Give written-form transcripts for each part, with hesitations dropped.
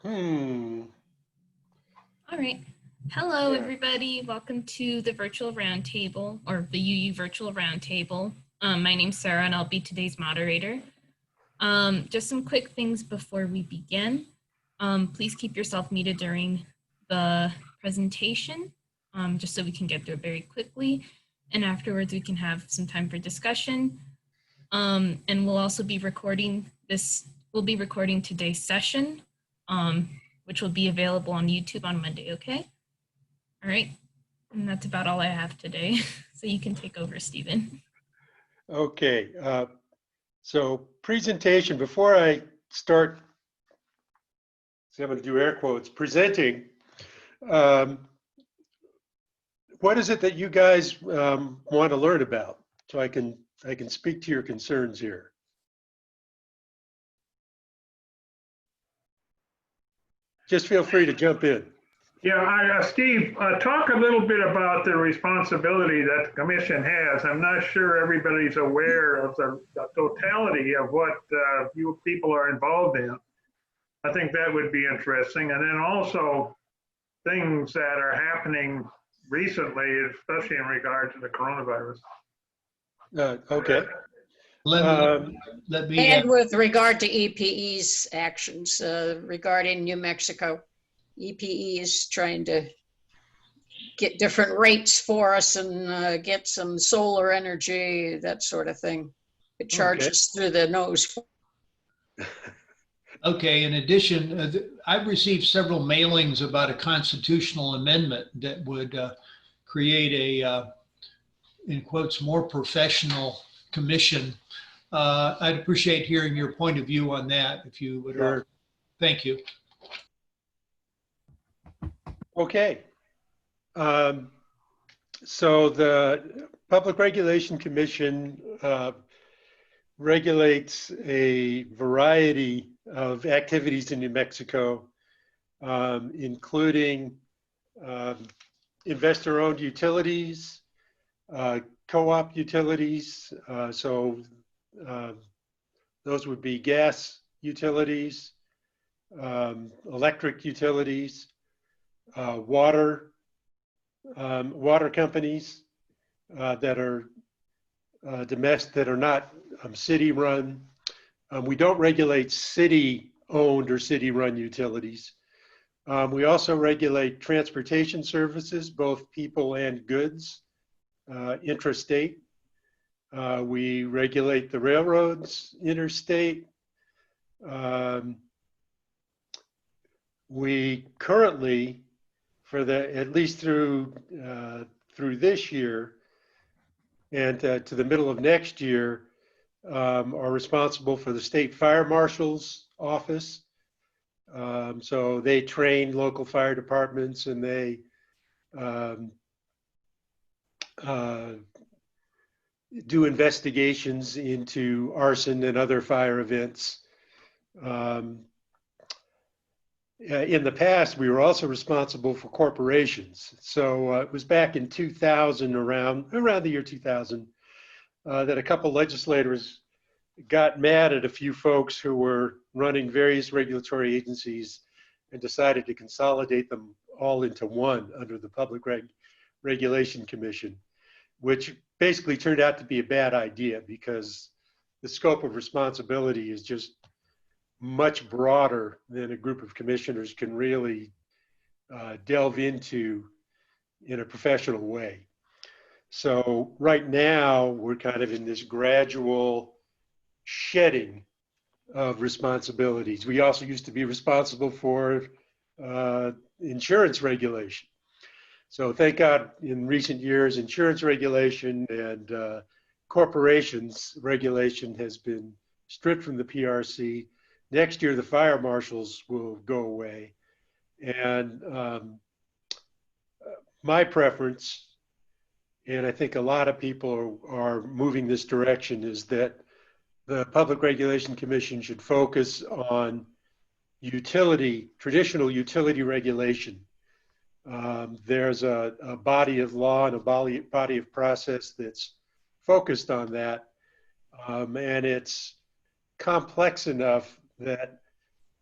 Hmm. All right. Hello, Yeah. everybody. Welcome to the virtual roundtable, or the UU virtual roundtable. My name's Sarah, and I'll be today's moderator. Just some quick things before we begin. Please keep yourself muted during the presentation, just so we can get through it very quickly. And afterwards, we can have some time for discussion. And we'll also be recording this. We'll be recording today's session, which will be available on YouTube on Monday. Okay. All right. And that's about all I have today. So you can take over, Stephen. Okay. So presentation, before I start, see, I'm going to do air quotes, presenting, what is it that you guys want to learn about? So I can speak to your concerns here. Just feel free to jump in. Yeah, Steve, talk a little bit about the responsibility that the commission has. I'm not sure everybody's aware of the totality of what you people are involved in. I think that would be interesting. And then also things that are happening recently, especially in regard to the coronavirus. Okay. Let me And with regard to EPE's actions regarding New Mexico, EPE is trying to get different rates for us and get some solar energy, that sort of thing. It charges through the nose. Okay, in addition, I've received several mailings about a constitutional amendment that would create a, in quotes, more professional commission. I'd appreciate hearing your point of view on that, if you would. Sure. Thank you. Okay. So the Public Regulation Commission regulates a variety of activities in New Mexico, including investor-owned utilities, co-op utilities. So those would be gas utilities, electric utilities, water companies that are domestic, that are not city-run. We don't regulate city-owned or city-run utilities. We also regulate transportation services, both people and goods, intrastate. We regulate the railroads, interstate. We currently, for at least through this year and to the middle of next year, are responsible for the state fire marshal's office. So they train local fire departments, and they do investigations into arson and other fire events. In the past, we were also responsible for corporations. So it was back in 2000, around the year 2000, that a couple legislators got mad at a few folks who were running various regulatory agencies and decided to consolidate them all into one under the Public Regulation Commission, which basically turned out to be a bad idea because the scope of responsibility is just much broader than a group of commissioners can really delve into in a professional way. So right now, we're kind of in this gradual shedding of responsibilities. We also used to be responsible for insurance regulation. So thank God in recent years, insurance regulation and corporations regulation has been stripped from the PRC. Next year, the fire marshals will go away. And my preference, and I think a lot of people are moving this direction, is that the Public Regulation Commission should focus on traditional utility regulation. There's a body of law and a body of process that's focused on that. And it's complex enough that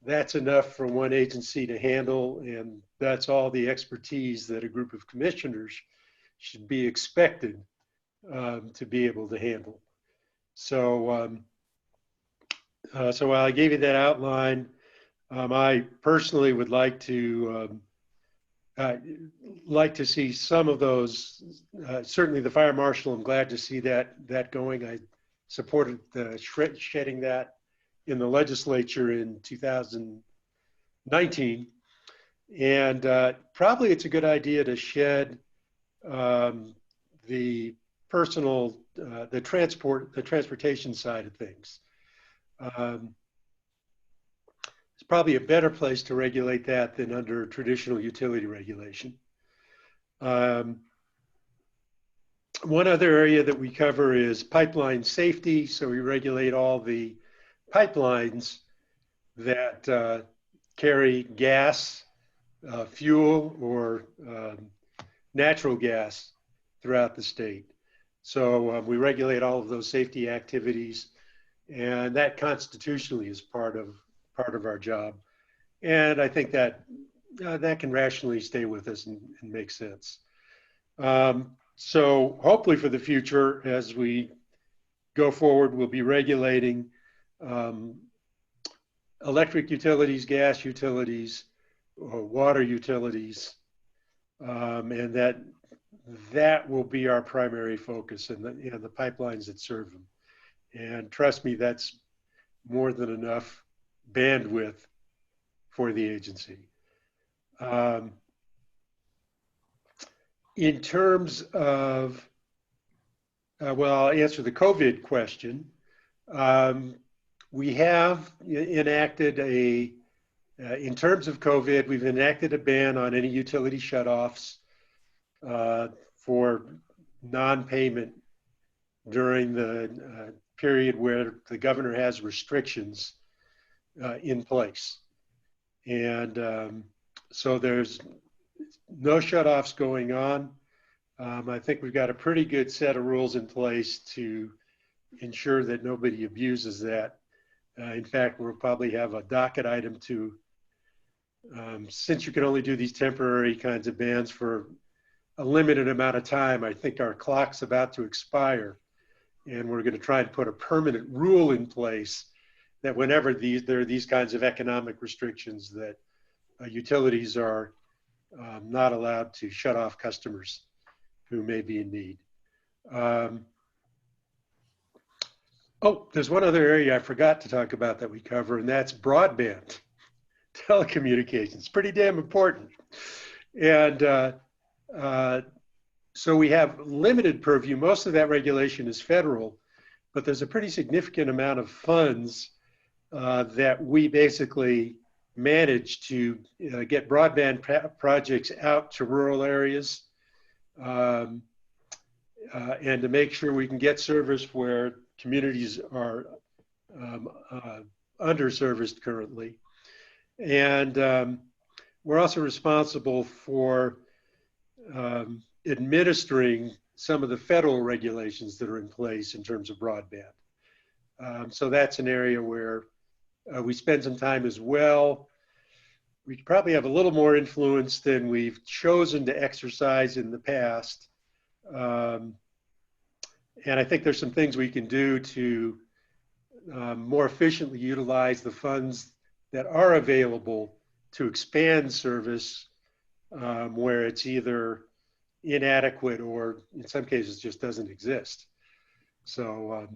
that's enough for one agency to handle, and that's all the expertise that a group of commissioners should be expected to be able to handle. So, so while I gave you that outline, I personally would like to see some of those. Certainly, the fire marshal. I'm glad to see that going. I supported the shedding that in the legislature in 2019, and probably it's a good idea to shed the personal, the transportation side of things. It's probably a better place to regulate that than under traditional utility regulation. One other area that we cover is pipeline safety. So we regulate all the pipelines that carry gas, fuel, or natural gas throughout the state. So we regulate all of those safety activities, and that constitutionally is part of our job. And I think that that can rationally stay with us and make sense. So hopefully for the future, as we go forward, we'll be regulating electric utilities, gas utilities, water utilities, and that will be our primary focus, and the pipelines that serve them. And trust me, that's more than enough bandwidth for the agency. In terms of, well, I'll answer the COVID question. We have enacted in terms of COVID, we've enacted a ban on any utility shutoffs for non-payment during the period where the governor has restrictions in place. And so there's no shutoffs going on. I think we've got a pretty good set of rules in place to ensure that nobody abuses that. In fact, we'll probably have a docket item to, since you can only do these temporary kinds of bans for a limited amount of time, I think our clock's about to expire, and we're going to try and put a permanent rule in place that whenever there are these kinds of economic restrictions, that utilities are not allowed to shut off customers who may be in need. Oh, there's one other area I forgot to talk about that we cover, and that's broadband telecommunications. Pretty damn important. And so we have limited purview. Most of that regulation is federal, but there's a pretty significant amount of funds that we basically manage to get broadband projects out to rural areas and to make sure we can get service where communities are underserviced currently. And we're also responsible for administering some of the federal regulations that are in place in terms of broadband. So that's an area where we spend some time as well. We probably have a little more influence than we've chosen to exercise in the past. And I think there's some things we can do to more efficiently utilize the funds that are available to expand service where it's either inadequate or in some cases just doesn't exist. So,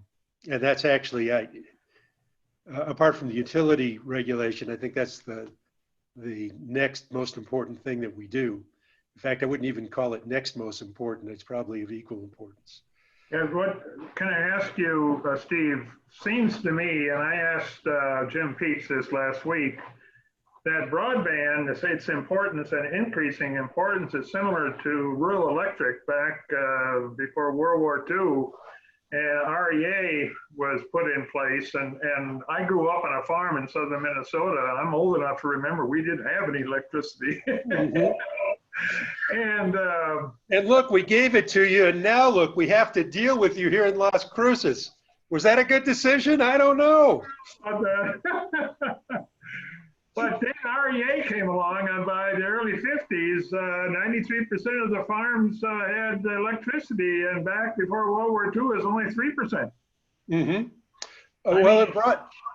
and that's actually, apart from the utility regulation, I think that's the next most important thing that we do. In fact, I wouldn't even call it next most important. It's probably of equal importance. And what can I ask you, Steve? Seems to me, and I asked Jim Peets this last week, that broadband, its importance and increasing importance is similar to rural electric back before World War II. And REA was put in place, and I grew up on a farm in southern Minnesota. I'm old enough to remember we didn't have any electricity. Mm-hmm. And look, we gave it to you, and now look, we have to deal with you here in Las Cruces. Was that a good decision? I don't know. But then REA came along, and by the early 50s, 93% of the farms had electricity, and back before World War II, it was only 3%. Mm-hmm. Well,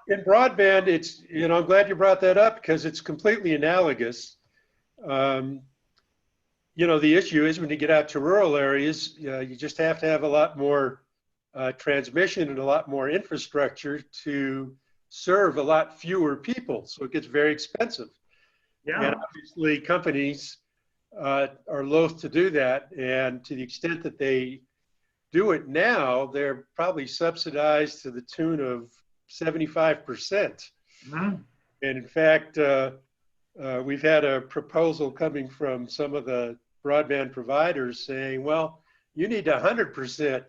in broadband, it's, I'm glad you brought that up because it's completely analogous. The issue is when you get out to rural areas, you just have to have a lot more transmission and a lot more infrastructure to serve a lot fewer people. So it gets very expensive. Yeah. And obviously companies are loath to do that. And to the extent that they do it now, they're probably subsidized to the tune of 75%. Mm-hmm. And in fact, we've had a proposal coming from some of the broadband providers saying, well, you need 100%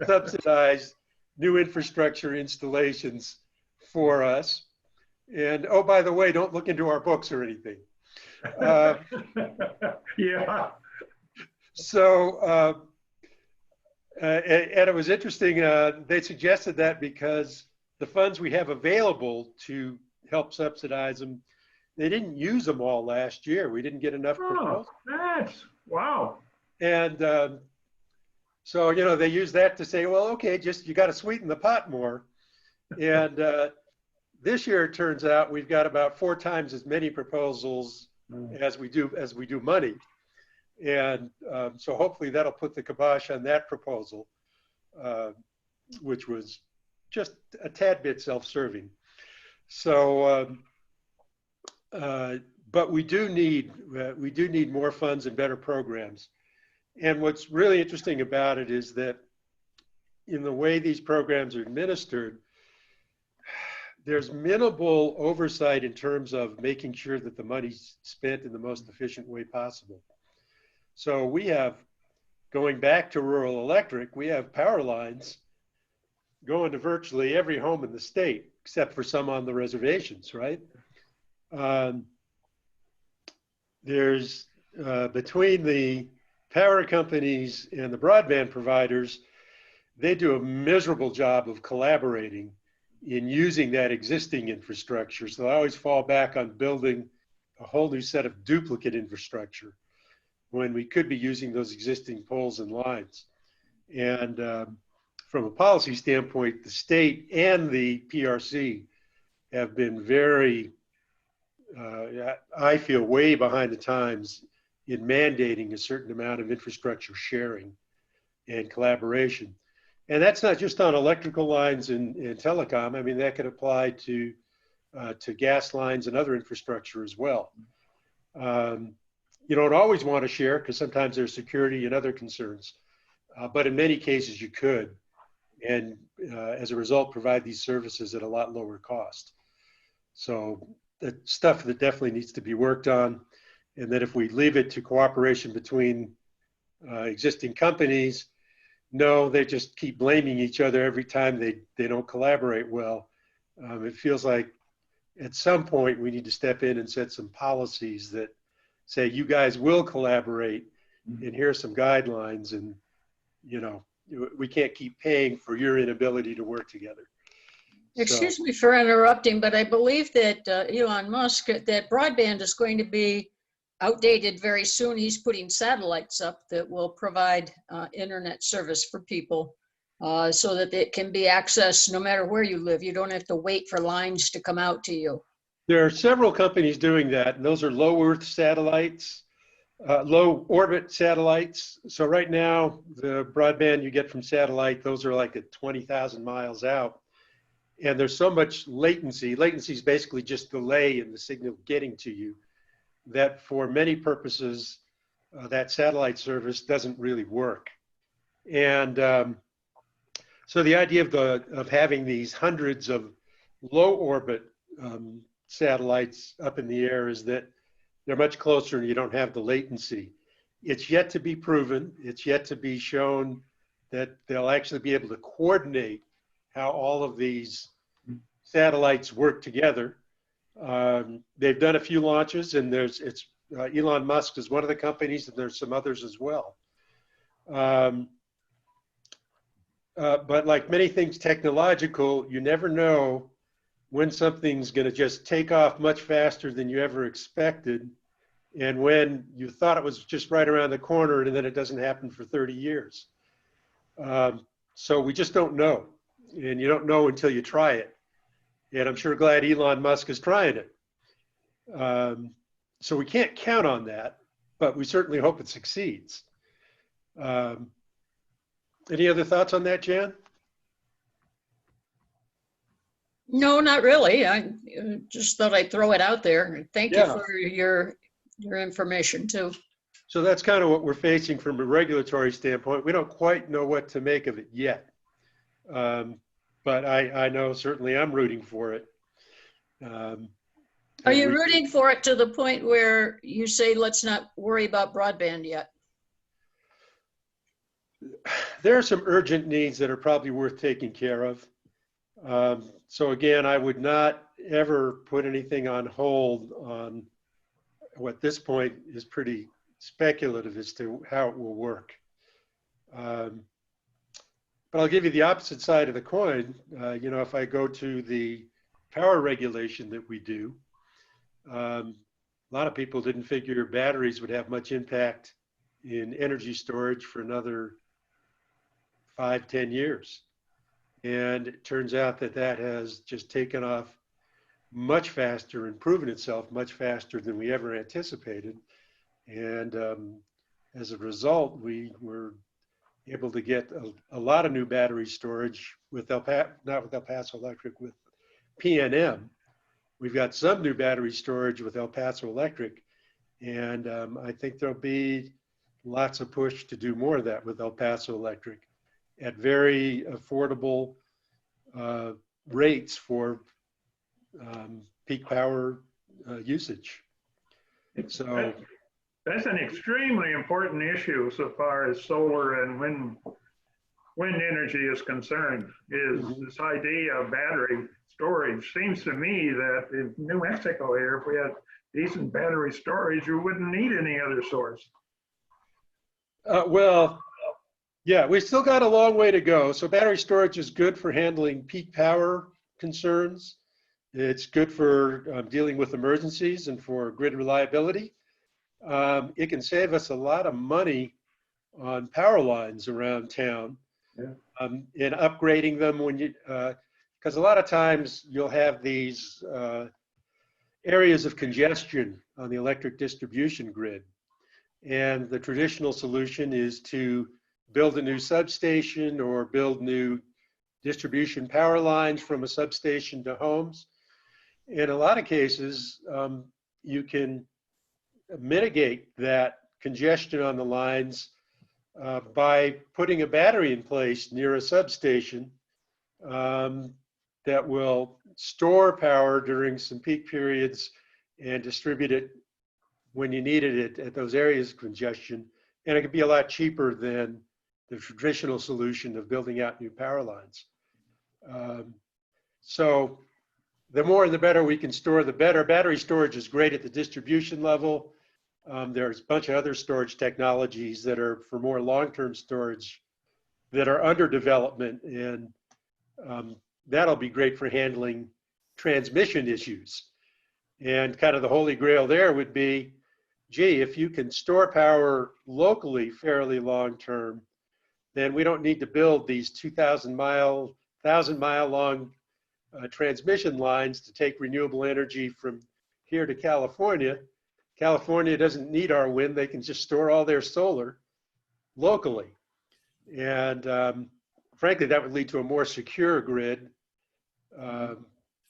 subsidize new infrastructure installations for us. And oh, by the way, don't look into our books or anything. Yeah. So, and it was interesting, they suggested that because the funds we have available to help subsidize them, they didn't use them all last year. We didn't get enough proposals. That's, wow. And so, they use that to say, well, okay, you got to sweeten the pot more. And this year, it turns out we've got about 4 times as many proposals as we do money. And so hopefully that'll put the kibosh on that proposal, which was just a tad bit self-serving. So, but we do need more funds and better programs. And what's really interesting about it is that in the way these programs are administered, there's minimal oversight in terms of making sure that the money's spent in the most efficient way possible. So we have, going back to rural electric, we have power lines going to virtually every home in the state, except for some on the reservations, right? There's, between the power companies and the broadband providers, they do a miserable job of collaborating in using that existing infrastructure. So they always fall back on building a whole new set of duplicate infrastructure when we could be using those existing poles and lines. And from a policy standpoint, the state and the PRC have been very, I feel, way behind the times in mandating a certain amount of infrastructure sharing and collaboration. And that's not just on electrical lines and telecom. I mean, that could apply to gas lines and other infrastructure as well. You don't always want to share because sometimes there's security and other concerns, but in many cases you could, and as a result provide these services at a lot lower cost. So the stuff that definitely needs to be worked on, and that if we leave it to cooperation between existing companies, no, they just keep blaming each other every time they don't collaborate well. It feels like at some point we need to step in and set some policies that say, you guys will collaborate, and here are some guidelines, and we can't keep paying for your inability to work together. Excuse me for interrupting, but I believe that Elon Musk, that broadband is going to be outdated very soon. He's putting satellites up that will provide internet service for people so that it can be accessed no matter where you live. You don't have to wait for lines to come out to you. There are several companies doing that, and those are low Earth satellites, low orbit satellites. So right now, the broadband you get from satellite, those are like at 20,000 miles out. And there's so much latency. Latency is basically just delay in the signal getting to you, that for many purposes, that satellite service doesn't really work. And so the idea of having these hundreds of low orbit satellites up in the air is that they're much closer and you don't have the latency. It's yet to be proven. It's yet to be shown that they'll actually be able to coordinate how all of these satellites work together. They've done a few launches, and Elon Musk is one of the companies, and there's some others as well. But like many things technological, you never know when something's going to just take off much faster than you ever expected, and when you thought it was just right around the corner and then it doesn't happen for 30 years. So we just don't know, and you don't know until you try it. And I'm sure glad Elon Musk is trying it. So we can't count on that, but we certainly hope it succeeds. Any other thoughts on that, Jan? No, not really. I just thought I'd throw it out there. Thank you Yeah. for your information too. So that's kind of what we're facing from a regulatory standpoint. We don't quite know what to make of it yet. But I know certainly I'm rooting for it. Are you rooting for it to the point where you say, let's not worry about broadband yet? There are some urgent needs that are probably worth taking care of. So again, I would not ever put anything on hold on what at this point is pretty speculative as to how it will work. But I'll give you the opposite side of the coin. You know, if I go to the power regulation that we do, a lot of people didn't figure batteries would have much impact in energy storage for another 5-10 years. And it turns out that that has just taken off much faster and proven itself much faster than we ever anticipated. And as a result, we were able to get a lot of new battery storage with not with El Paso Electric, with PNM. We've got some new battery storage with El Paso Electric. And I think there'll be lots of push to do more of that with El Paso Electric at very affordable rates for peak power usage. So that's an extremely important issue so far as solar and wind energy is concerned, is this idea of battery storage. Seems to me that in New Mexico here, if we had decent battery storage, you wouldn't need any other source. Well, yeah, we still got a long way to go. So battery storage is good for handling peak power concerns. It's good for dealing with emergencies and for grid reliability. It can save us a lot of money on power lines around town, in upgrading them when you, because a lot of times you'll have these areas of congestion on the electric distribution grid. And the traditional solution is to build a new substation or build new distribution power lines from a substation to homes. In a lot of cases, you can mitigate that congestion on the lines by putting a battery in place near a substation that will store power during some peak periods and distribute it when you needed it at those areas of congestion. And it could be a lot cheaper than the traditional solution of building out new power lines. So the more and the better we can store, the better. Battery storage is great at the distribution level. There's a bunch of other storage technologies that are for more long-term storage that are under development, and that'll be great for handling transmission issues. And kind of the holy grail there would be, gee, if you can store power locally fairly long-term, then we don't need to build these 2,000-mile, 1,000-mile long transmission lines to take renewable energy from here to California. California doesn't need our wind. They can just store all their solar locally. And frankly, that would lead to a more secure grid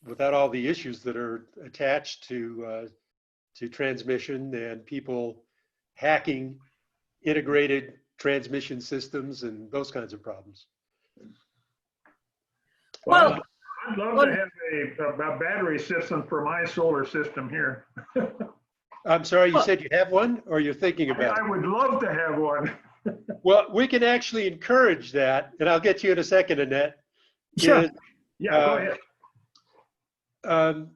without all the issues that are attached to transmission and people hacking integrated transmission systems and those kinds of problems. Well, I'd love to have a battery system for my solar system here. I'm sorry, you said you have one, or you're thinking about it? I would love to have one. Well, we can actually encourage that, and I'll get you in a second, Annette. Sure. Yeah, go ahead.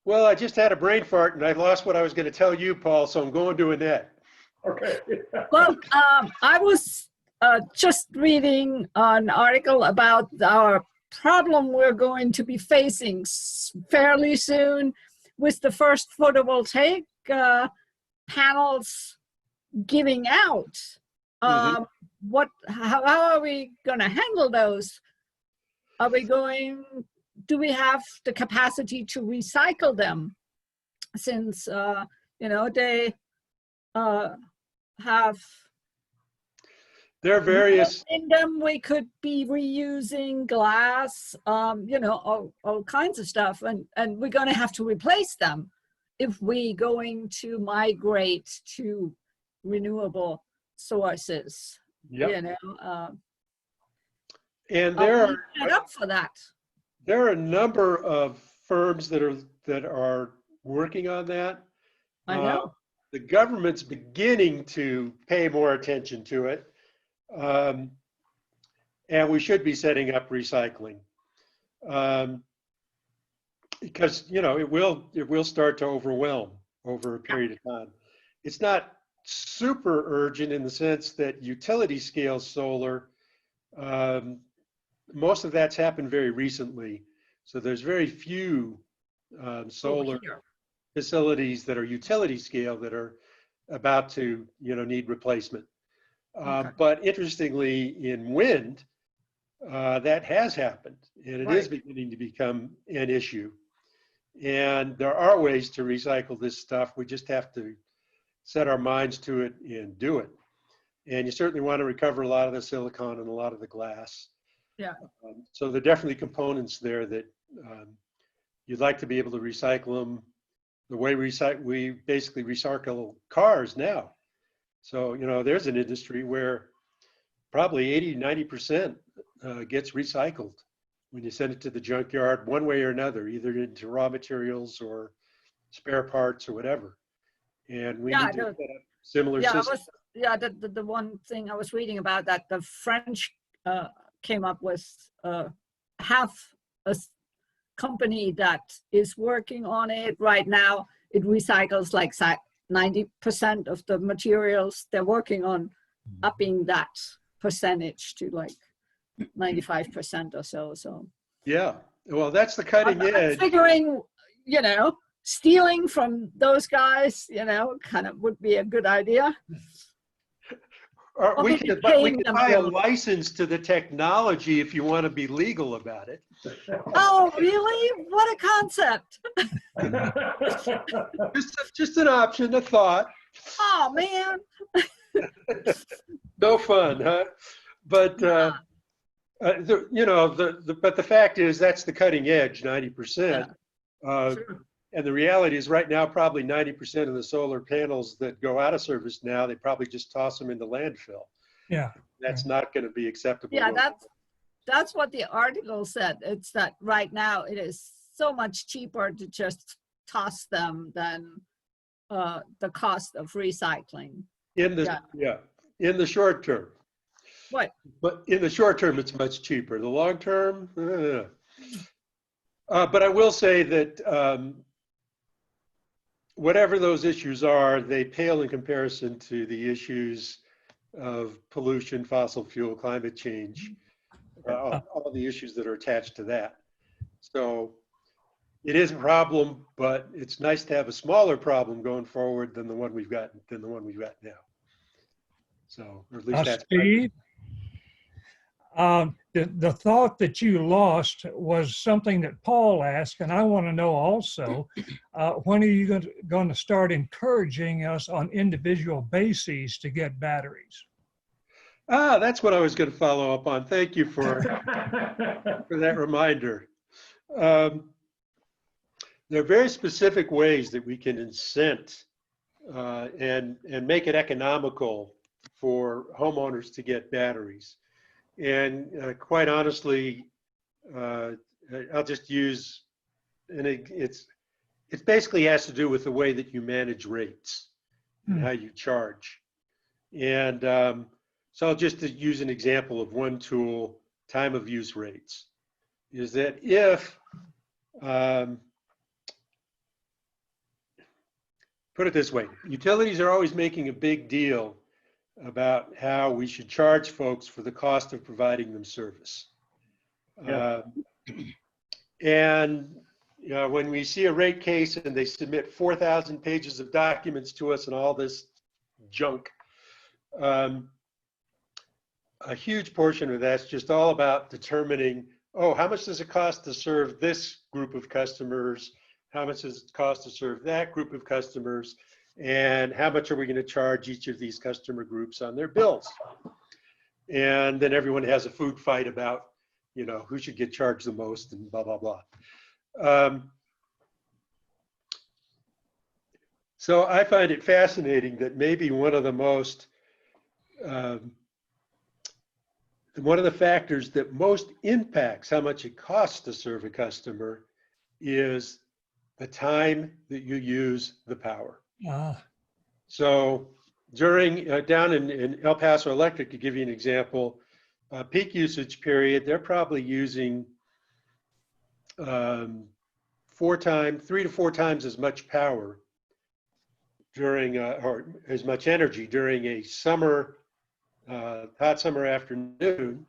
Well, I just had a brain fart, and I lost what I was going to tell you, Paul, so I'm going to Annette. Okay. Well, I was just reading an article about our problem we're going to be facing fairly soon with the first photovoltaic panels giving out. Mhm. How are we going to handle those? Do we have the capacity to recycle them? Since, they have There are various, in them, we could be reusing glass, all kinds of stuff, and we're going to have to replace them if we're going to migrate to renewable sources. yep. And Are we set up for that? there are a number of firms that are working on that. I know. The government's beginning to pay more attention to it. And we should be setting up recycling. Because, it will start to overwhelm over a period of time. It's not super urgent in the sense that utility scale solar, most of that's happened very recently. So there's very few solar facilities that are utility scale that are about to, need replacement. Okay. But interestingly, in wind, that has happened, and it is beginning to become an issue. And there are ways to recycle this stuff. We just have to set our minds to it and do it. And you certainly want to recover a lot of the silicon and a lot of the glass. Yeah. So there are definitely components there that you'd like to be able to recycle them the way we basically recycle cars now. So, there's an industry where probably 80–90% gets recycled when you send it to the junkyard one way or another, either into raw materials or spare parts or whatever. And we need to set up similar systems. The one thing I was reading about that the French came up with half a company that is working on it right now. It recycles like 90% of the materials. They're working on upping that percentage to like 95% or so. So yeah, well, that's the cutting edge. Figuring, stealing from those guys, kind of would be a good idea. Or we could buy a little. license to the technology if you want to be legal about it. Oh, really? What a concept. Just an option, a thought. Oh, man. No fun, huh? But but the fact is that's the cutting edge, 90%. And the reality is right now, probably 90% of the solar panels that go out of service now, they probably just toss them into landfill. Yeah. That's not going to be acceptable. Yeah, that's what the article said. It's that right now it is so much cheaper to just toss them than the cost of recycling. In the short term. What? But in the short term, it's much cheaper. The long term, but I will say that whatever those issues are, they pale in comparison to the issues of pollution, fossil fuel, climate change, all the issues that are attached to that. So it is a problem, but it's nice to have a smaller problem going forward than the one we've got now. So, or at least that's Steve, the thought that you lost was something that Paul asked, and I want to know also, when are you going to start encouraging us on individual bases to get batteries? That's what I was going to follow up on. Thank you for that reminder. There are very specific ways that we can incent and make it economical for homeowners to get batteries. And quite honestly, I'll just use, and it basically has to do with the way that you manage rates and how you charge. And so I'll just use an example of one tool, time of use rates, is that if, put it this way, utilities are always making a big deal about how we should charge folks for the cost of providing them service. Yeah. And when we see a rate case and they submit 4,000 pages of documents to us and all this junk, a huge portion of that's just all about determining, oh, how much does it cost to serve this group of customers? How much does it cost to serve that group of customers? And how much are we going to charge each of these customer groups on their bills? And then everyone has a food fight about, who should get charged the most and blah, blah, blah. So I find it fascinating that maybe one of the factors that most impacts how much it costs to serve a customer is the time that you use the power. So during, down in El Paso Electric, to give you an example, peak usage period, they're probably using 3 to 4 times as much power during, or as much energy during a summer, hot summer afternoon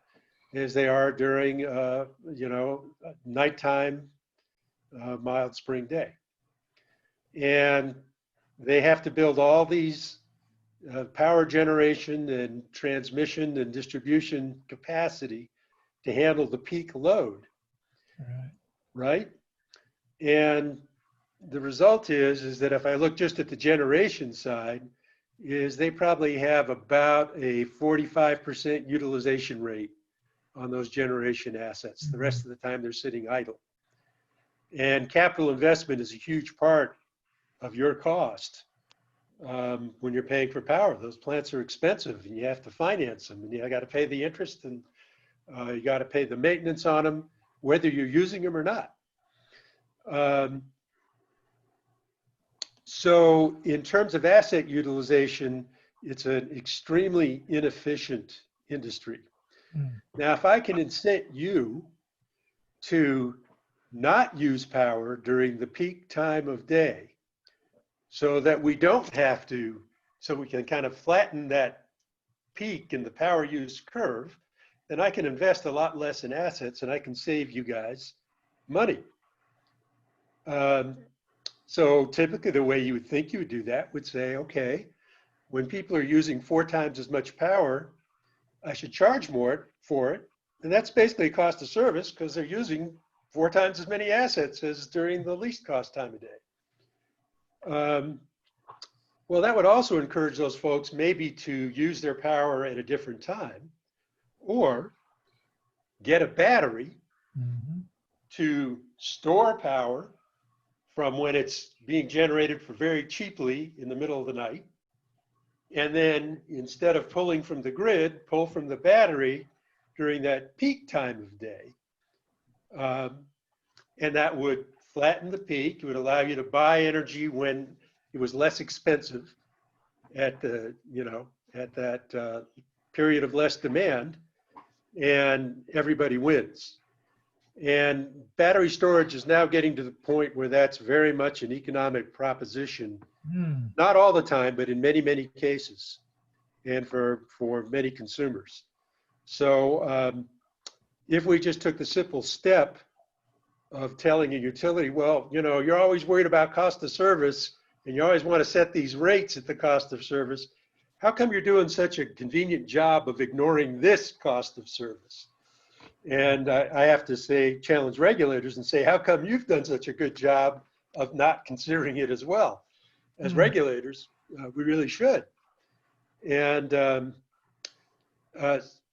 as they are during, nighttime, mild spring day. And they have to build all these power generation and transmission and distribution capacity to handle the peak load, right? And the result is that if I look just at the generation side, is they probably have about a 45% utilization rate on those generation assets. The rest of the time they're sitting idle. And capital investment is a huge part of your cost when you're paying for power. Those plants are expensive and you have to finance them and you got to pay the interest and you got to pay the maintenance on them, whether you're using them or not. So in terms of asset utilization, it's an extremely inefficient industry. Now, if I can incent you to not use power during the peak time of day so that we don't have to, so we can kind of flatten that peak in the power use curve, then I can invest a lot less in assets and I can save you guys money. So typically the way you would think you would do that would say, okay, when people are using 4 times as much power, I should charge more for it. And that's basically a cost of service because they're using 4 times as many assets as during the least cost time of day. Well, that would also encourage those folks maybe to use their power at a different time or get a battery to store power from when it's being generated for very cheaply in the middle of the night. And then instead of pulling from the grid, pull from the battery during that peak time of day. And that would flatten the peak. It would allow you to buy energy when it was less expensive at the, at that period of less demand, and everybody wins. And battery storage is now getting to the point where that's very much an economic proposition, not all the time, but in many, many cases, and for many consumers. So if we just took the simple step of telling a utility, well, you're always worried about cost of service and you always want to set these rates at the cost of service. How come you're doing such a convenient job of ignoring this cost of service? And I have to say, challenge regulators and say, how come you've done such a good job of not considering it as well? As regulators, we really should. And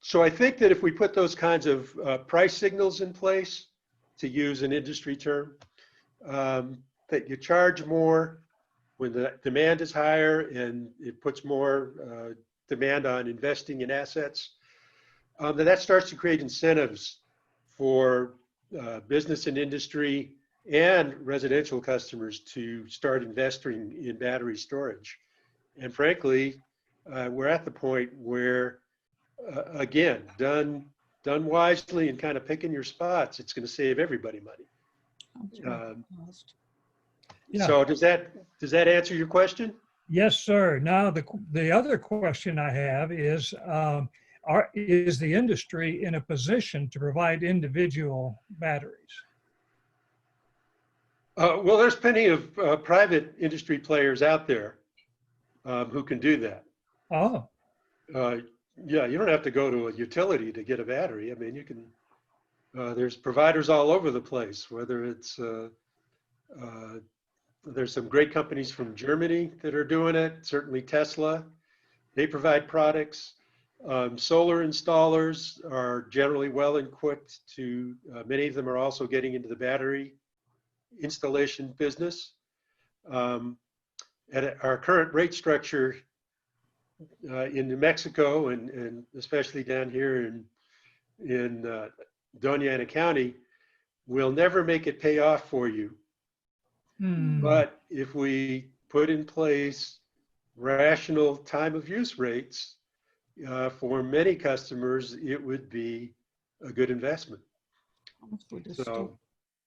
so I think that if we put those kinds of price signals in place, to use an industry term, that you charge more when the demand is higher and it puts more demand on investing in assets, that starts to create incentives for business and industry and residential customers to start investing in battery storage. And frankly, we're at the point where, again, done wisely and kind of picking your spots, it's going to save everybody money. So does that answer your question? Yes, sir. Now, the other question I have is, is the industry in a position to provide individual batteries? Well, there's plenty of private industry players out there who can do that. Oh, Yeah, you don't have to go to a utility to get a battery. I mean, you can, there's providers all over the place, whether it's, there's some great companies from Germany that are doing it, certainly Tesla. They provide products. Solar installers are generally well equipped to, many of them are also getting into the battery installation business. At our current rate structure in New Mexico and especially down here in Doña Ana County, we'll never make it pay off for you. But if we put in place rational time of use rates for many customers, it would be a good investment. So,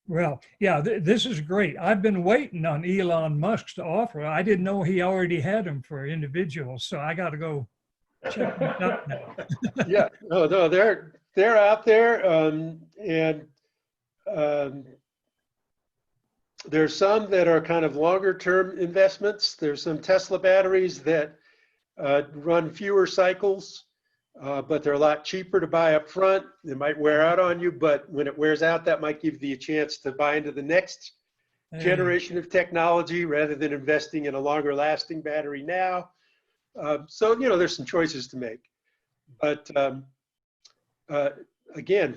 well, yeah, this is great. I've been waiting on Elon Musk to offer. I didn't know he already had them for individuals, so I got to go check them out now. yeah, no, they're out there, and there's some that are kind of longer term investments. There's some Tesla batteries that run fewer cycles, but they're a lot cheaper to buy up front. They might wear out on you, but when it wears out, that might give you a chance to buy into the next generation of technology rather than investing in a longer lasting battery now. So, you know, there's some choices to make. But again,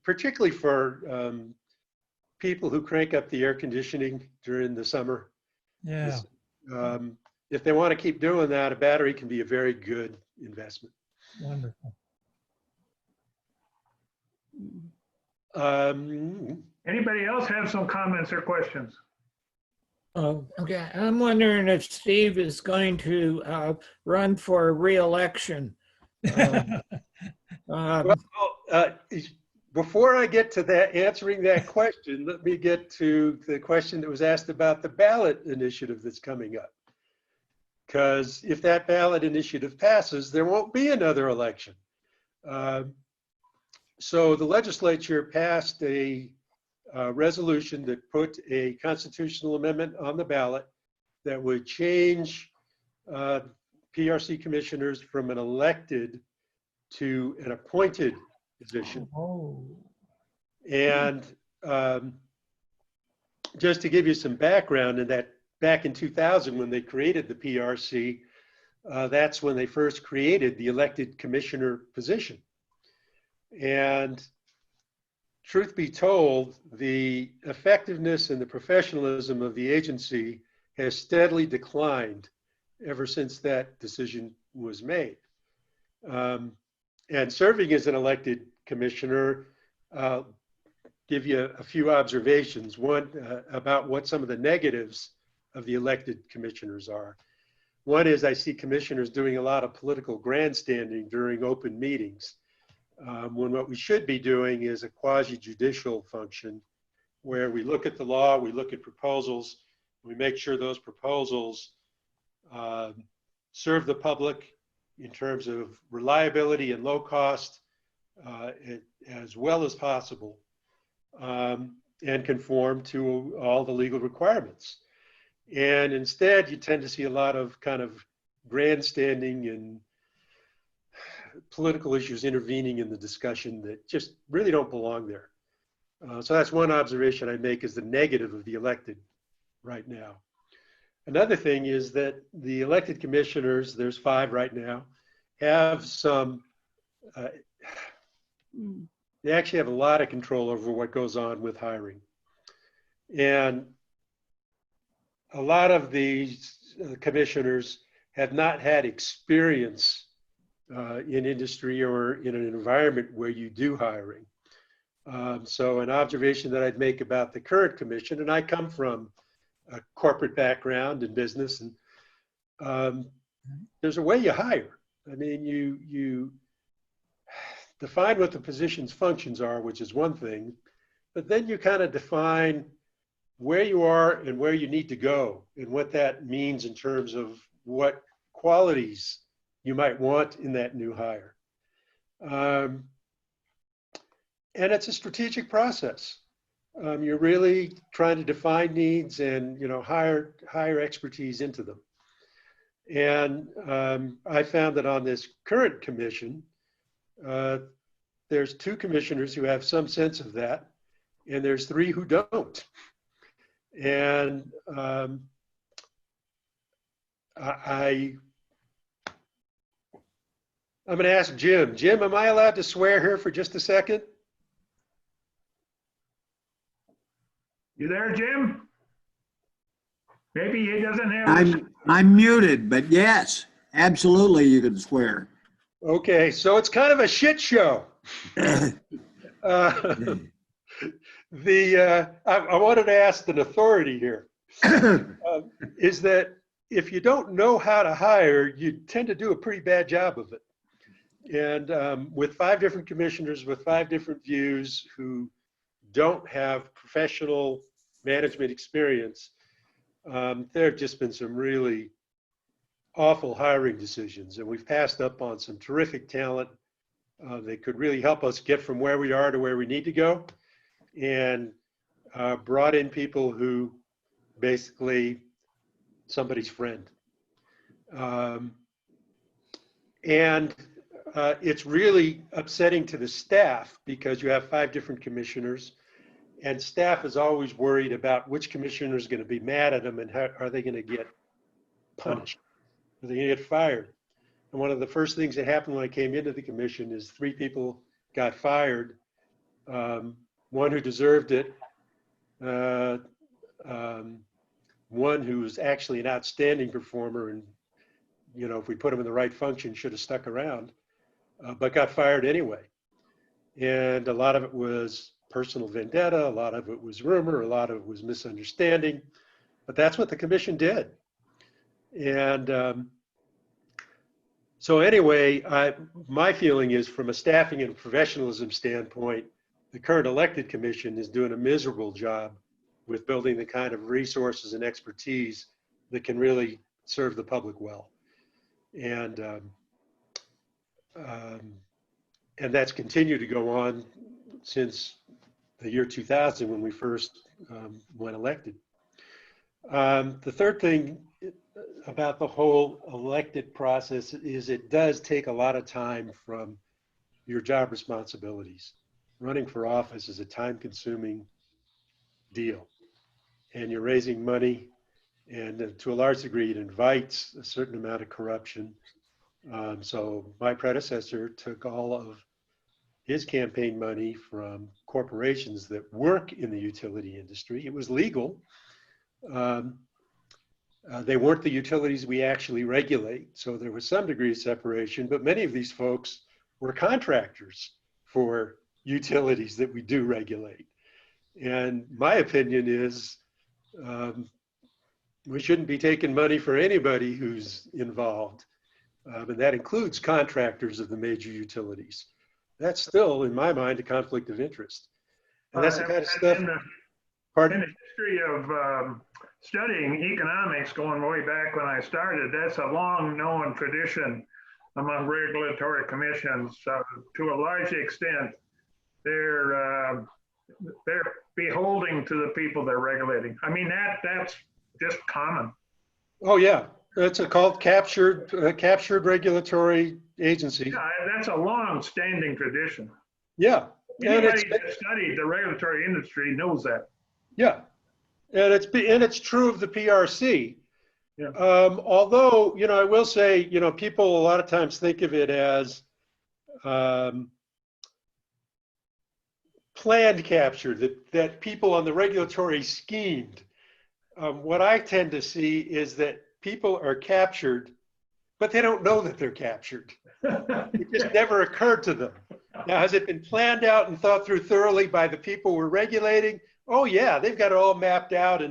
particularly for people who crank up the air conditioning during the summer, Yeah. if they want to keep doing that, a battery can be a very good investment. Wonderful. Anybody else have some comments or questions? Oh, okay. I'm wondering if Steve is going to run for re-election. Well, before I get to that, answering that question, let me get to the question that was asked about the ballot initiative that's coming up. Because if that ballot initiative passes, there won't be another election. So the legislature passed a resolution that put a constitutional amendment on the ballot that would change PRC commissioners from an elected to an appointed position. Oh. And just to give you some background in that, back in 2000, when they created the PRC, that's when they first created the elected commissioner position. And truth be told, the effectiveness and the professionalism of the agency has steadily declined ever since that decision was made. And serving as an elected commissioner, give you a few observations. One, about what some of the negatives of the elected commissioners are. One is I see commissioners doing a lot of political grandstanding during open meetings, when what we should be doing is a quasi-judicial function where we look at the law, we look at proposals, we make sure those proposals serve the public in terms of reliability and low cost as well as possible, and conform to all the legal requirements. And instead, you tend to see a lot of kind of grandstanding and political issues intervening in the discussion that just really don't belong there. So that's one observation I make as the negative of the elected right now. Another thing is that the elected commissioners, there's 5 right now, have some, they actually have a lot of control over what goes on with hiring. And a lot of these commissioners have not had experience in industry or in an environment where you do hiring. So an observation that I'd make about the current commission, and I come from a corporate background in business, and there's a way you hire. I mean, you define what the position's functions are, which is one thing, but then you kind of define where you are and where you need to go and what that means in terms of what qualities you might want in that new hire. Um, and it's a strategic process. You're really trying to define needs and, you know, hire expertise into them. And I found that on this current commission, there's 2 commissioners who have some sense of that, and there's 3 who don't. And I'm going to ask Jim. Jim, am I allowed to swear here for just a second? You there, Jim? Maybe he doesn't have. I'm muted, but yes, absolutely, you can swear. Okay, so it's kind of a shit show. I wanted to ask an authority here. Is that if you don't know how to hire, you tend to do a pretty bad job of it. And with 5 different commissioners with 5 different views who don't have professional management experience, there have just been some really awful hiring decisions, and we've passed up on some terrific talent that could really help us get from where we are to where we need to go, and brought in people who basically somebody's friend. It's really upsetting to the staff because you have 5 different commissioners, and staff is always worried about which commissioner is going to be mad at them and how are they going to get punished? Are they going to get fired? And one of the first things that happened when I came into the commission is 3 people got fired. One who deserved it, one who was actually an outstanding performer, and you know, if we put him in the right function, should have stuck around, but got fired anyway. And a lot of it was personal vendetta, a lot of it was rumor, a lot of it was misunderstanding, but that's what the commission did. And so anyway, my feeling is, from a staffing and professionalism standpoint, the current elected commission is doing a miserable job with building the kind of resources and expertise that can really serve the public well. And that's continued to go on since the year 2000 when we first went elected. The third thing about the whole elected process is it does take a lot of time from your job responsibilities. Running for office is a time-consuming deal, and you're raising money, and to a large degree it invites a certain amount of corruption. So my predecessor took all of his campaign money from corporations that work in the utility industry. It was legal. They weren't the utilities we actually regulate, so there was some degree of separation, but many of these folks were contractors for utilities that we do regulate. And my opinion is we shouldn't be taking money for anybody who's involved, and that includes contractors of the major utilities. That's still, in my mind, a conflict of interest. And that's the kind of stuff. Pardon? In the history of studying economics, going way back when I started, that's a long known tradition among regulatory commissions. To a large extent, they're beholding to the people they're regulating. I mean, that's just common. Oh yeah, that's called captured regulatory agency. Yeah, that's a long-standing tradition. Yeah, anybody that studied the regulatory industry knows that. Yeah, and it's true of the PRC. Yeah. Although, you know, I will say, you know, people a lot of times think of it as planned capture, that people on the regulatory schemed. What I tend to see is that people are captured, but they don't know that they're captured. It just never occurred to them. Now, has it been planned out and thought through thoroughly by the people we're regulating? Oh yeah, they've got it all mapped out.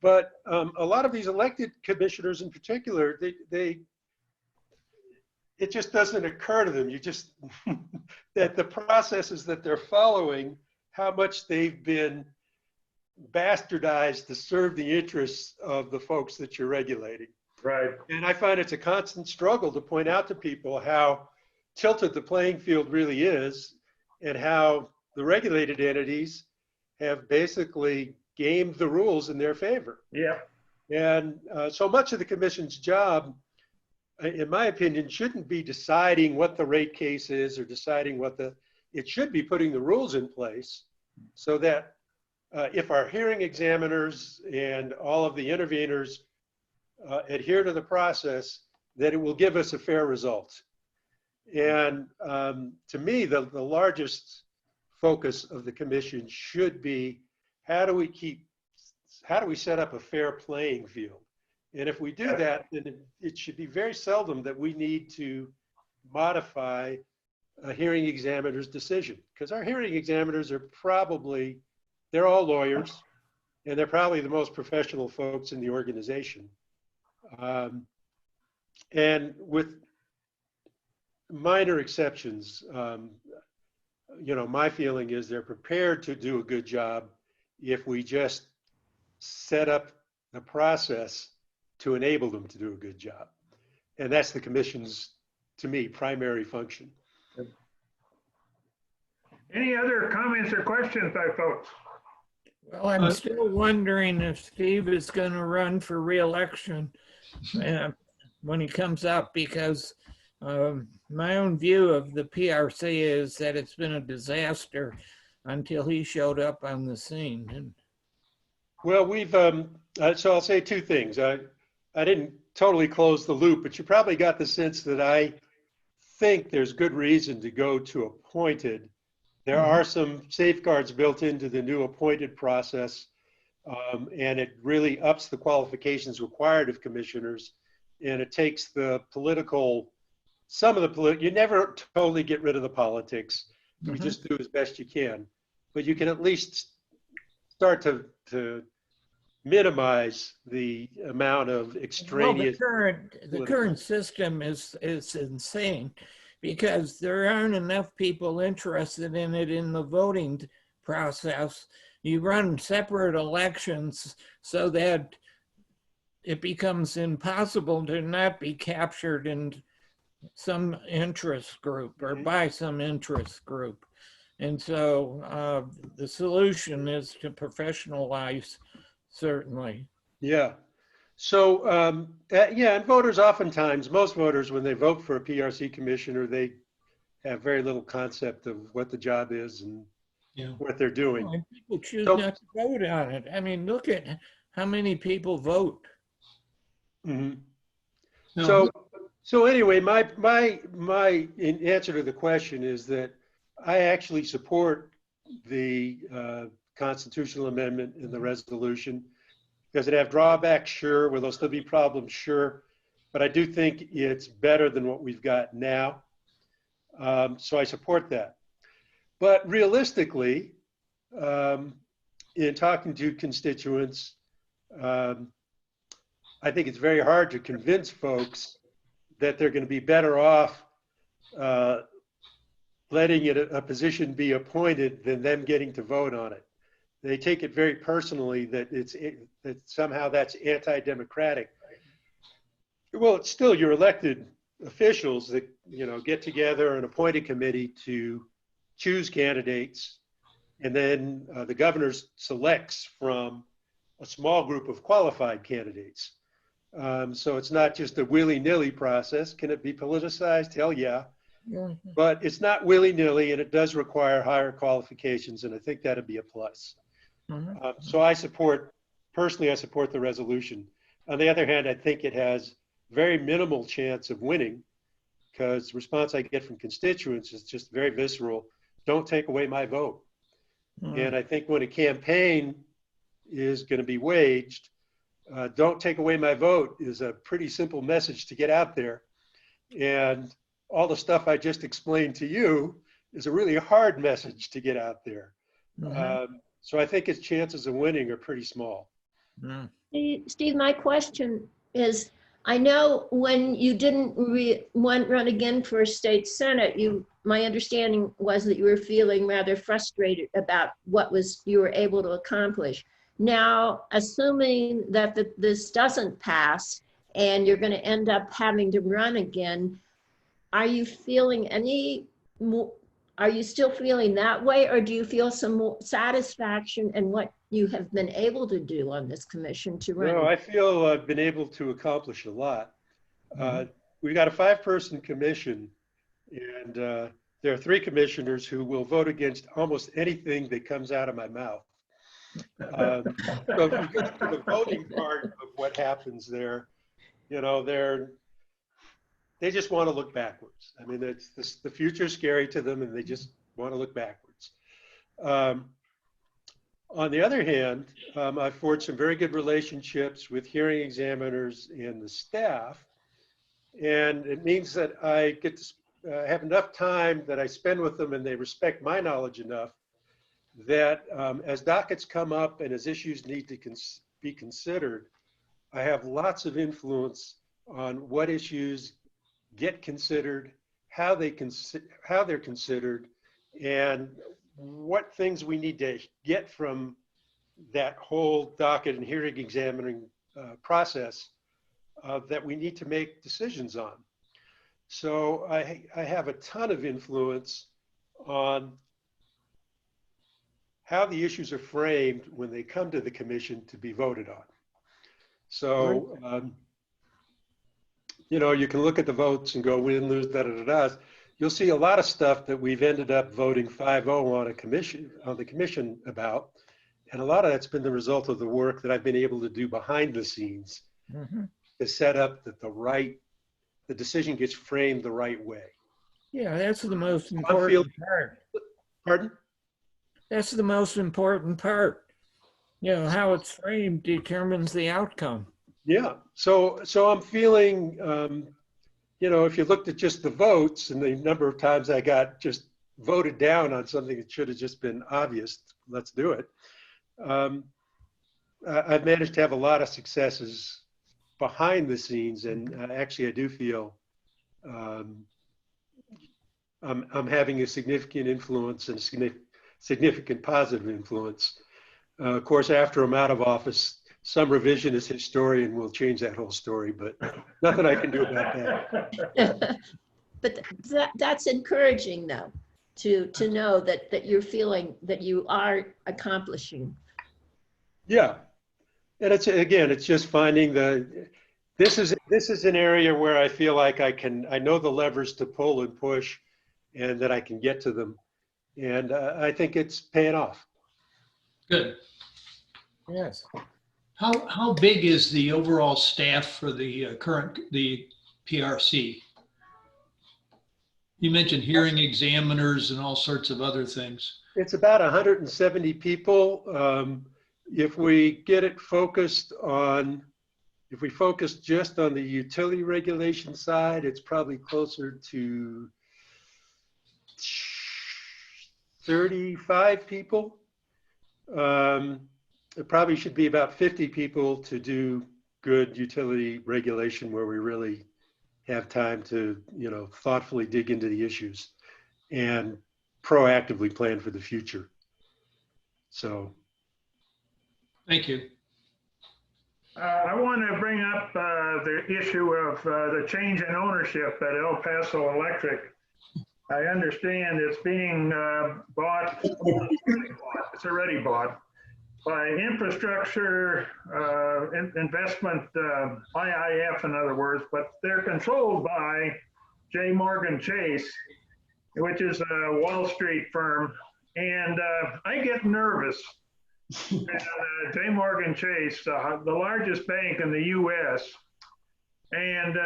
But a lot of these elected commissioners in particular, it just doesn't occur to them. That the processes that they're following, how much they've been bastardized to serve the interests of the folks that you're regulating. Right. And I find it's a constant struggle to point out to people how tilted the playing field really is and how the regulated entities have basically gamed the rules in their favor. Yeah. And so much of the commission's job, in my opinion, shouldn't be deciding what the rate case is or deciding it should be putting the rules in place so that if our hearing examiners and all of the interveners adhere to the process, that it will give us a fair result. And to me, the largest focus of the commission should be how do we set up a fair playing field? And if we do that, then it should be very seldom that we need to modify a hearing examiner's decision, because our hearing examiners are they're all lawyers, and they're probably the most professional folks in the organization. And with minor exceptions, my feeling is they're prepared to do a good job if we just set up the process to enable them to do a good job. And that's the commission's, to me, primary function. Any other comments or questions by folks? Well, I'm still wondering if Steve is going to run for re-election when he comes up, because my own view of the PRC is that it's been a disaster until he showed up on the scene. Well, so I'll say two things. I didn't totally close the loop, but you probably got the sense that I think there's good reason to go to appointed. There are some safeguards built into the new appointed process, and it really ups the qualifications required of commissioners, and it takes you never totally get rid of the politics. You just do as best you can, but you can at least start to minimize the amount of extraneous. Well, the current system is insane, because there aren't enough people interested in it in the voting process. You run separate elections so that it becomes impossible to not be captured in some interest group or by some interest group. And so the solution is to professionalize, certainly. Yeah. So, and voters oftentimes, most voters, when they vote for a PRC commissioner, they have very little concept of what the job is and what they're doing. Well, people choose not to vote on it. I mean, look at how many people vote. Mm-hmm. No. So anyway, my in answer to the question is that I actually support the constitutional amendment in the resolution. Does it have drawbacks? Sure. Will there still be problems? Sure. But I do think it's better than what we've got now. So I support that. But realistically, in talking to constituents, I think it's very hard to convince folks that they're going to be better off letting a position be appointed than them getting to vote on it. They take it very personally that that somehow that's anti-democratic. Well, it's still your elected officials that get together and appoint a committee to choose candidates, and then the governor selects from a small group of qualified candidates. So it's not just a willy-nilly process. Can it be politicized? Hell yeah. But it's not willy-nilly, and it does require higher qualifications, and I think that'd be a plus. So personally, I support the resolution. On the other hand, I think it has very minimal chance of winning, because the response I get from constituents is just very visceral. Don't take away my vote. And I think when a campaign is going to be waged, don't take away my vote is a pretty simple message to get out there. And all the stuff I just explained to you is a really hard message to get out there. So I think its chances of winning are pretty small. Steve, my question is, I know when you didn't run again for state senate, my understanding was that you were feeling rather frustrated about what you were able to accomplish. Now, assuming that this doesn't pass and you're going to end up having to run again, are you feeling any more, are you still feeling that way, or do you feel some more satisfaction in what you have been able to do on this commission to run? No, I feel I've been able to accomplish a lot. We've got a 5-person commission, and there are 3 commissioners who will vote against almost anything that comes out of my mouth. So if you get to the voting part of what happens there, you know, they just want to look backwards. I mean, the future is scary to them, and they just want to look backwards. On the other hand, I've forged some very good relationships with hearing examiners and the staff, and it means that I get to have enough time that I spend with them, and they respect my knowledge enough that as dockets come up and as issues need to be considered, I have lots of influence on what issues get considered, how they're considered, and what things we need to get from that whole docket and hearing examining process that we need to make decisions on. So I have a ton of influence on how the issues are framed when they come to the commission to be voted on. So, you know, you can look at the votes and go win, lose, da, da, da, da. You'll see a lot of stuff that we've ended up voting 5-0 on the commission about. And a lot of that's been the result of the work that I've been able to do behind the scenes to set up that the decision gets framed the right way. Yeah, that's the most important part. Pardon? That's the most important part. You know, how it's framed determines the outcome. Yeah. So I'm feeling, you know, if you looked at just the votes and the number of times I got just voted down on something that should have just been obvious, let's do it. I've managed to have a lot of successes behind the scenes, and actually I do feel I'm having a significant influence and a significant positive influence. Of course, after I'm out of office, some revisionist historian will change that whole story, but nothing I can do about that. But that's encouraging, though, to know that you're feeling that you are accomplishing. Yeah, and it's just finding this is an area where I feel like I know the levers to pull and push, and that I can get to them, and I think it's paying off. Good. Yes. How big is the overall staff for the PRC? You mentioned hearing examiners and all sorts of other things. It's about 170 people. If we get it focused on, if we focus just on the utility regulation side, it's probably closer to 35 people. It probably should be about 50 people to do good utility regulation where we really have time to, you know, thoughtfully dig into the issues and proactively plan for the future. So. Thank you. I want to bring up the issue of the change in ownership at El Paso Electric. I understand it's being bought, it's already bought by infrastructure investment, IIF in other words, but they're controlled by J. Morgan Chase, which is a Wall Street firm. And I get nervous. J. Morgan Chase, the largest bank in the US. And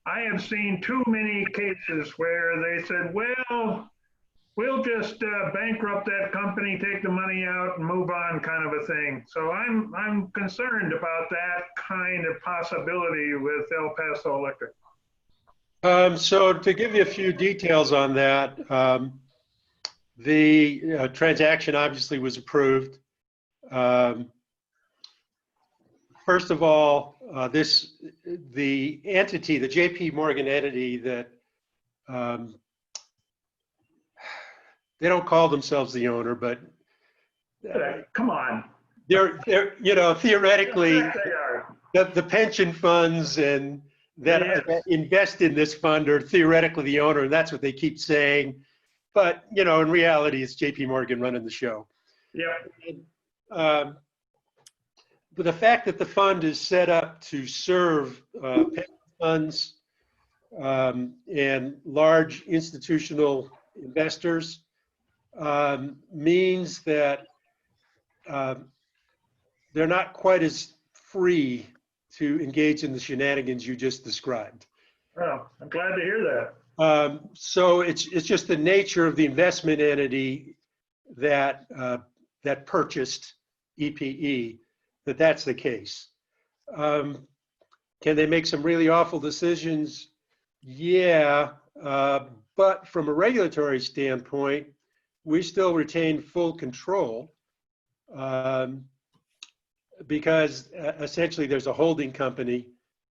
I have seen too many cases where they said, well, we'll just bankrupt that company, take the money out and move on, kind of a thing. So I'm concerned about that kind of possibility with El Paso Electric. So to give you a few details on that, the transaction obviously was approved. First of all, the entity, the JP Morgan entity that they don't call themselves the owner, but Come on. they're you know, theoretically Yes, they are. the pension funds and that invest in this fund are theoretically the owner, and that's what they keep saying. But, you know, in reality, it's JP Morgan running the show. Yeah. But the fact that the fund is set up to serve pension funds and large institutional investors means that they're not quite as free to engage in the shenanigans you just described. Well, I'm glad to hear that. So it's just the nature of the investment entity that that purchased EPE that's the case. Can they make some really awful decisions? Yeah, but from a regulatory standpoint, we still retain full control because essentially there's a holding company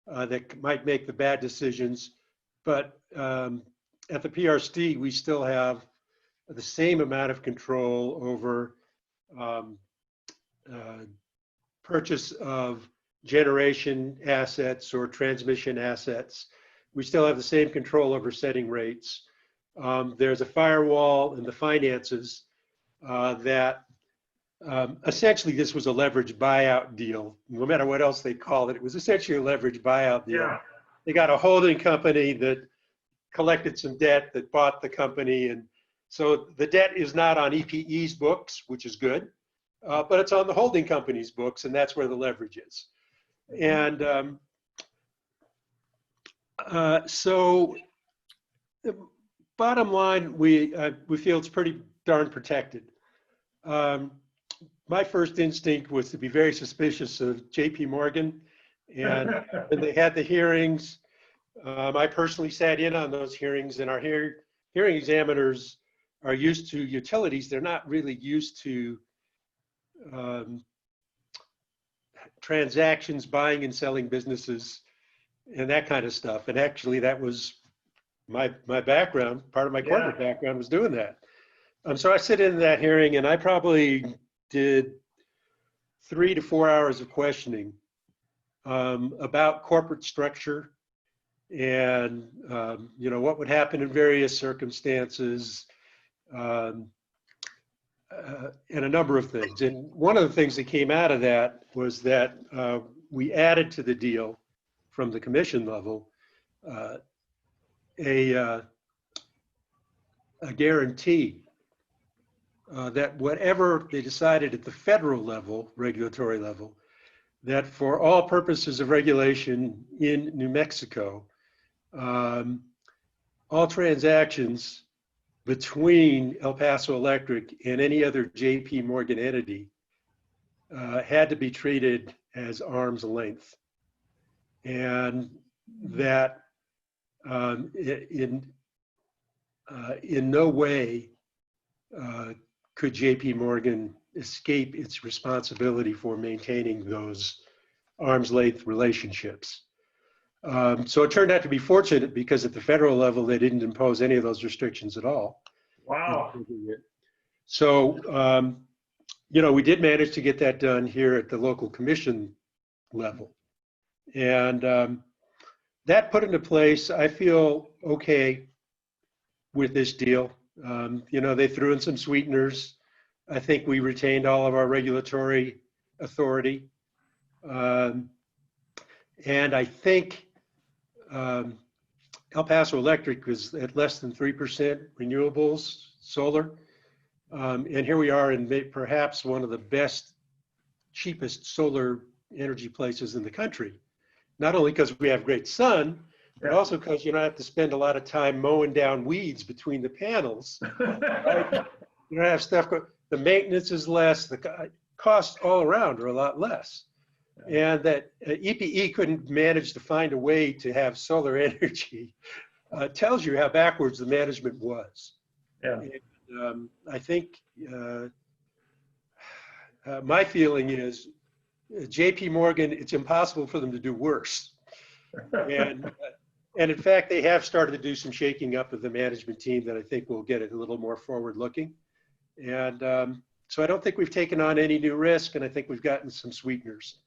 that might make the bad decisions, but at the PRC, we still have the same amount of control over purchase of generation assets or transmission assets. We still have the same control over setting rates. There's a firewall in the finances that essentially this was a leveraged buyout deal. No matter what else they called it, it was essentially a leveraged buyout deal. Yeah. They got a holding company that collected some debt that bought the company. And so the debt is not on EPE's books, which is good. But it's on the holding company's books, and that's where the leverage is. And so the bottom line, we feel it's pretty darn protected. My first instinct was to be very suspicious of JP Morgan. And when they had the hearings, I personally sat in on those hearings, and our hearing examiners are used to utilities. They're not really used to transactions, buying and selling businesses, and that kind of stuff. And actually, that was my background. Part of my corporate background was doing that. So I sit in that hearing, and I probably did 3 to 4 hours of questioning about corporate structure and you know, what would happen in various circumstances. And a number of things. And one of the things that came out of that was that we added to the deal from the commission level a guarantee that whatever they decided at the federal level, regulatory level, that for all purposes of regulation in New Mexico, all transactions between El Paso Electric and any other JP Morgan entity had to be treated as arm's length. And that in no way could JP Morgan escape its responsibility for maintaining those arm's length relationships. So it turned out to be fortunate because at the federal level, they didn't impose any of those restrictions at all. Wow. So, you know, we did manage to get that done here at the local commission level. And that put into place, I feel okay with this deal. You know, they threw in some sweeteners. I think we retained all of our regulatory authority. And I think El Paso Electric was at less than 3% renewables, solar. And here we are in perhaps one of the best, cheapest solar energy places in the country. Not only because we have great sun, but also because you don't have to spend a lot of time mowing down weeds between the panels. Right? You don't have stuff, the maintenance is less, the costs all around are a lot less. And that EPE couldn't manage to find a way to have solar energy tells you how backwards the management was. Yeah. And, I think my feeling is JP Morgan, it's impossible for them to do worse. And in fact, they have started to do some shaking up of the management team that I think will get it a little more forward looking. And so I don't think we've taken on any new risk, and I think we've gotten some sweeteners.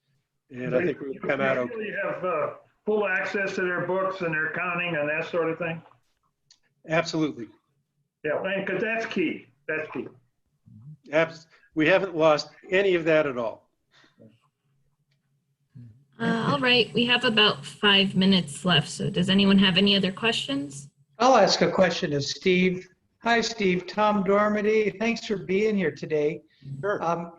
And I think we're going to come out okay. You have full access to their books and their accounting and that sort of thing? Absolutely. Yeah, because that's key. That's key. We haven't lost any of that at all. All right, we have about 5 minutes left. So does anyone have any other questions? I'll ask a question of Steve. Hi, Steve. Tom Dormady. Thanks for being here today. Sure.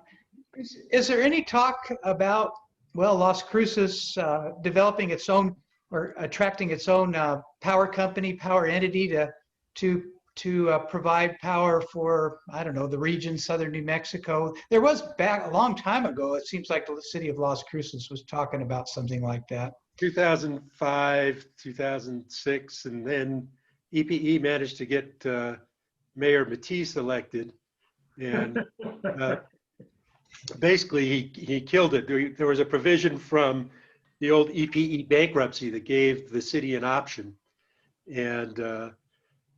Is there any talk about, well, Las Cruces developing its own or attracting its own power company, power entity to provide power for, I don't know, the region, southern New Mexico? There was back a long time ago, it seems like the city of Las Cruces was talking about something like that. 2005, 2006, and then EPE managed to get Mayor Matisse elected, and basically he killed it. There was a provision from the old EPE bankruptcy that gave the city an option, and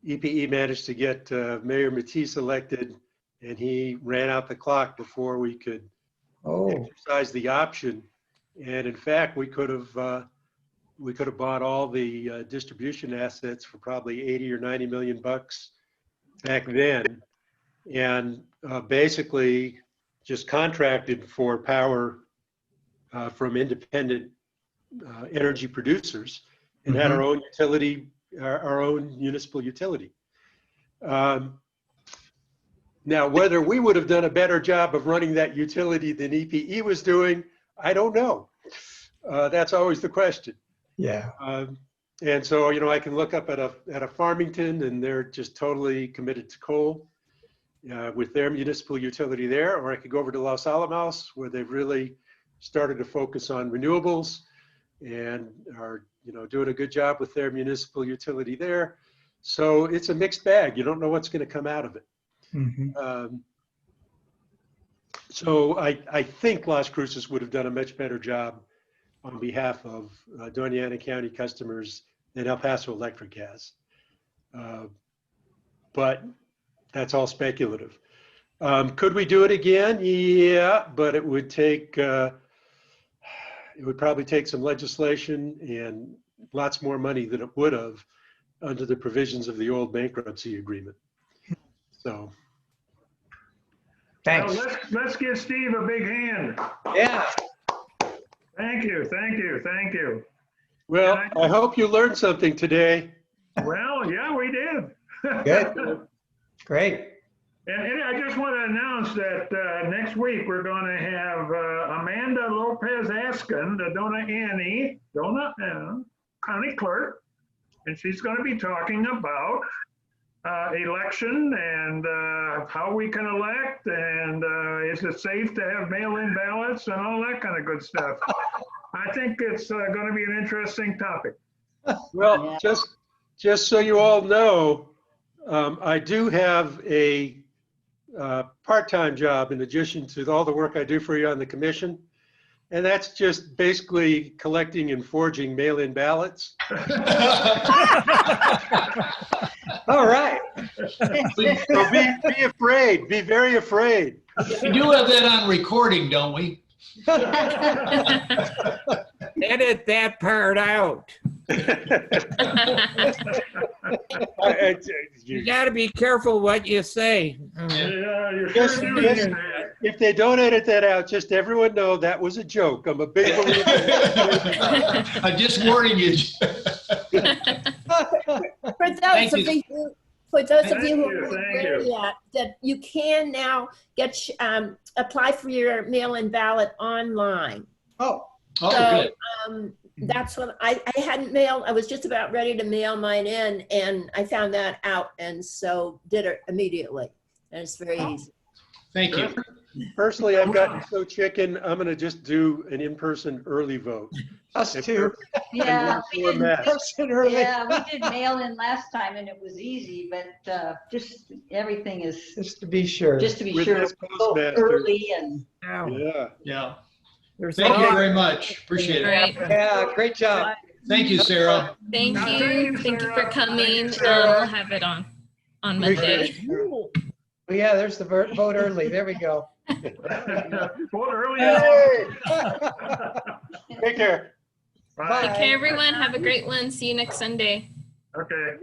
EPE managed to get Mayor Matisse elected, and he ran out the clock before we could exercise the option. And in fact, we could have bought all the distribution assets for probably 80 or 90 million bucks back then, and basically just contracted for power from independent energy producers, and had our own utility, our own municipal utility. Now, whether we would have done a better job of running that utility than EPE was doing, I don't know. That's always the question. Yeah. And so, you know, I can look up at a Farmington, and they're just totally committed to coal with their municipal utility there, or I could go over to Los Alamos, where they've really started to focus on renewables and are, you know, doing a good job with their municipal utility there. So it's a mixed bag. You don't know what's going to come out of it. So I think Las Cruces would have done a much better job on behalf of Doña Ana County customers than El Paso Electric has. But that's all speculative. Could we do it again? Yeah, but it would take, it would probably take some legislation and lots more money than it would have under the provisions of the old bankruptcy agreement. So. Thanks. Well, let's give Steve a big hand. Yeah. Thank you, thank you, thank you. Well, I hope you learned something today. Well, yeah, we did. Good. Great. And I just want to announce that next week we're going to have Amanda Lopez Askin, the Dona County Clerk, and she's going to be talking about election and how we can elect, and is it safe to have mail-in ballots and all that kind of good stuff. I think it's going to be an interesting topic. Well, just so you all know, I do have a part-time job in addition to all the work I do for you on the commission. And that's just basically collecting and forging mail-in ballots. All right. So be afraid, be very afraid. We do have that on recording, don't we? Edit that part out. You got to be careful what you say. Yeah, you're sure doing it. If they don't edit that out, just everyone know that was a joke. I'm a big believer. I'm just warning you. For those of you who aren't aware yet, that you can now get apply for your mail-in ballot online. Oh, So good. that's what I hadn't mailed. I was just about ready to mail mine in, and I found that out, and so did it immediately. And it's very easy. Thank you. Personally, I've gotten so chicken, I'm going to just do an in-person early vote. us too. Yeah, we did, Early. yeah, we did mail in last time and it was easy, but just everything is, Just to be sure. just to be With sure, this go postmaster. early and. Yeah. Yeah. There's Thank you a lot. very much. Appreciate All it. right. Yeah, great job. Thank you, Sarah. Thank Thank you. you, Thank you for Sarah. coming. Thank you, Sarah. We'll have it on Monday. Oh, yeah, there's the vote early. There we go. Vote early. Hey! Take care. Bye. Take care, everyone. Have a great one. See you next Sunday. Okay.